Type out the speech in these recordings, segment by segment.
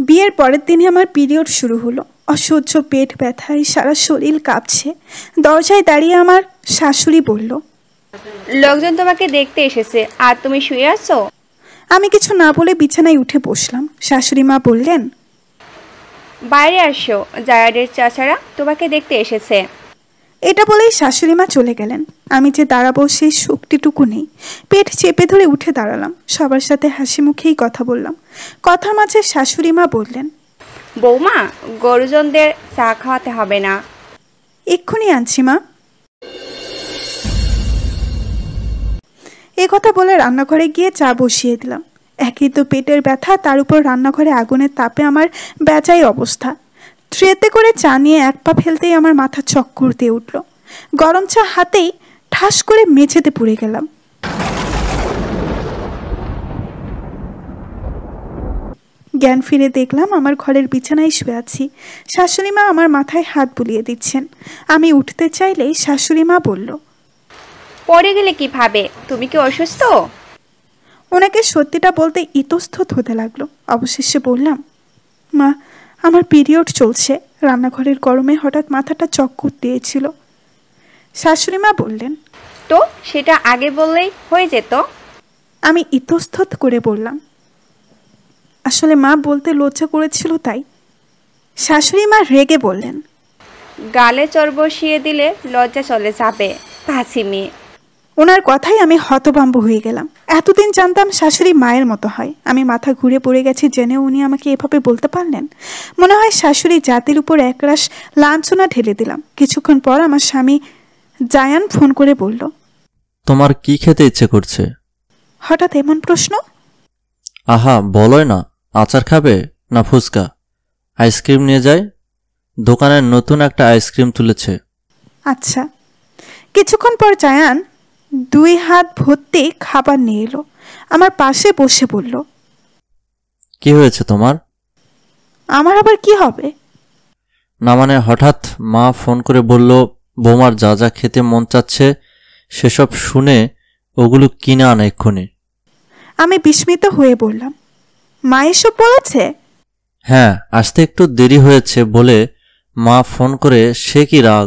বিয়ের পরের দিনই আমার পিরিয়ড শুরু হলো। অসহ্য পেট ব্যথায় সারা শরীর কাঁপছে। দরজায় দাঁড়িয়ে আমার শাশুড়ি বলল, লোকজন তোমাকে দেখতে এসেছে আর তুমি শুয়ে আছো। আমি কিছু না বলে বিছানায় উঠে বসলাম। শাশুড়ি মা বললেন, বাইরে আসো, জায়াদের চাচারা তোমাকে দেখতে এসেছে। এটা বলেই শাশুড়ি মা চলে গেলেন। আমি যে দাঁড়াবো সেই শক্তিটুকু নেই। পেট চেপে ধরে উঠে দাঁড়ালাম। সবার সাথে হাসি মুখেই কথা বললাম। কথার মাঝে শাশুড়ি মা বললেন, বৌমা, গরুজনদের চা খাওয়াতে হবে না। এক্ষুনি আনছি মা। এ কথা বলে রান্নাঘরে গিয়ে চা বসিয়ে দিলাম। একই তো পেটের ব্যথা, তার উপর রান্নাঘরে আগুনের তাপে আমার বেচাই অবস্থা। ট্রেতে করে চা নিয়ে এক পা ফেলতেই আমার মাথা চক্কর দিয়ে উঠল। গরম চা হাতেই ঠাস করে মেঝেতে পড়ে গেলাম। জ্ঞান ফিরে দেখলাম আমার ঘরের বিছানায় শুয়ে আছি। শাশুড়ি মা আমার মাথায় হাত বুলিয়ে দিচ্ছেন। আমি উঠতে চাইলেই শাশুড়ি মা বলল, পড়ে গেলে কিভাবে? তুমি কি অসুস্থ? ওনাকে সত্যিটা বলতে ইতস্তত হতে লাগলো। অবশেষে বললাম, মা, আমার পিরিয়ড চলছে। রান্নাঘরের গরমে হঠাৎ মাথাটা চক্কর দিয়েছিল। শাশুড়ি মা বললেন, তো সেটা আগে বললেই হয়ে যেত। আমি ইতস্তত করে বললাম, আসলে মা বলতে লজ্জা করেছিল তাই। শাশুড়ি মা রেগে বললেন, গালে চর বসিয়ে দিলে লজ্জা চলে যাবে, পাছি মেয়ে। ওনার কথাই আমি হতভম্ব হয়ে গেলাম। এতদিন জানতাম শাশুড়ি মায়ের মতো হয়। আমি মাথা ঘুরে পড়ে গেছি জেনেও উনি আমাকে এভাবে বলতে পারলেন। মনে হয় শাশুড়ি জাতির উপর একরাশ লাঞ্ছনা ঢেলে দিলাম। কিছুক্ষণ পর আমার স্বামী জায়ান ফোন করে বলল, তোমার কি খেতে ইচ্ছে করছে? হঠাৎ এমন প্রশ্ন? আহা, বলোই না। আচার খাবে না ফুচকা? আইসক্রিম নিয়ে যায়, দোকানের নতুন একটা আইসক্রিম তুলেছে। আচ্ছা। কিছুক্ষণ পর জায়ান 2 হাত ভর্তি খাবার নিয়ে এলো। আমার পাশে বসে বলল, কি হয়েছে তোমার? আমার আবার কি হবে? না মানে হঠাৎ মা ফোন করে বলল বৌমার যা যা খেতে মন চাচ্ছে সেসব শুনে ওগুলো কিনে আনা এক্ষুনি। আমি বিস্মিত হয়ে বললাম, মা এসব বলেছে? হ্যাঁ, আসতে একটু দেরি হয়েছে বলে মা ফোন করে সে কি রাগ।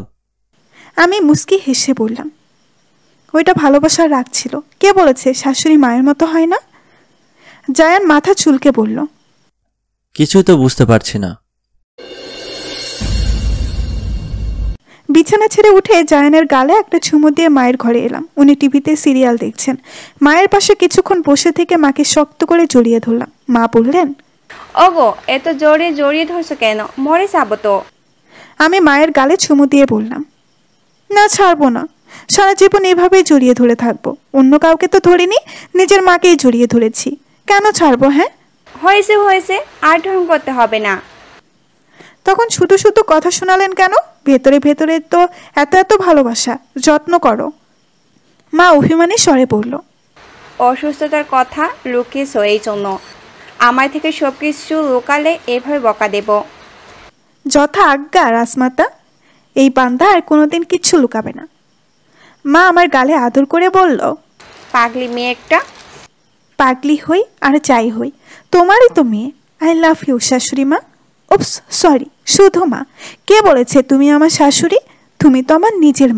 আমি মুস্কি হেসে বললাম, ওইটা ভালোবাসার রাগ ছিল। কে বলেছে শাশুড়ি মায়ের মতো হয় না? জায়ান মাথা চুলকে বলল, কিছুই তো বুঝতে পারছি না। বিছানা ছেড়ে উঠে জায়ানের গালে একটা চুমু দিয়ে মায়ের ঘরে এলাম। উনি টিভিতে সিরিয়াল দেখছেন। মায়ের পাশে কিছুক্ষণ বসে থেকে মাকে শক্ত করে জড়িয়ে ধরলাম। মা বললেন, ওগো, এত জোরে জড়িয়ে ধরছো কেন? মরে যাবো তো। আমি মায়ের গালে চুমু দিয়ে বললাম, না, ছাড়বো না। সারা জীবন এভাবেই জড়িয়ে ধরে থাকবো। অন্য কাউকে তো ধরিনি, নিজের মাকেই জড়িয়ে ধরেছি। কেন ছাড়বো? হ্যাঁ, হয়েছে হয়েছে, আর ঢং করতে হবে না। তখন শুধু শুধু কথা শোনালেন কেন? ভেতরে ভেতরে তো এত এত ভালোবাসা, যত্ন করো। মা অভিমানী স্বরে বলল, অসুস্থতার কথা লুকিয়েছো এই জন্য। আমার থেকে সব কিছু লুকালে এভাবে বকা দেব। যথা আজ্ঞা রাজমাতা। এই বান্দা আর কোনোদিন কিচ্ছু লুকাবে না। মা আমার গালে আদর করে বলল, পাগলি মেয়ে একটা। পাগলি হই আর যাই হই, তোমারই তো মেয়ে। আই লাভ ইউ শাশুড়ি মা। উপস, সরি, শুধু মা। কে বলেছে তুমি আমার শাশুড়ি? তুমি তো আমার নিজের মা।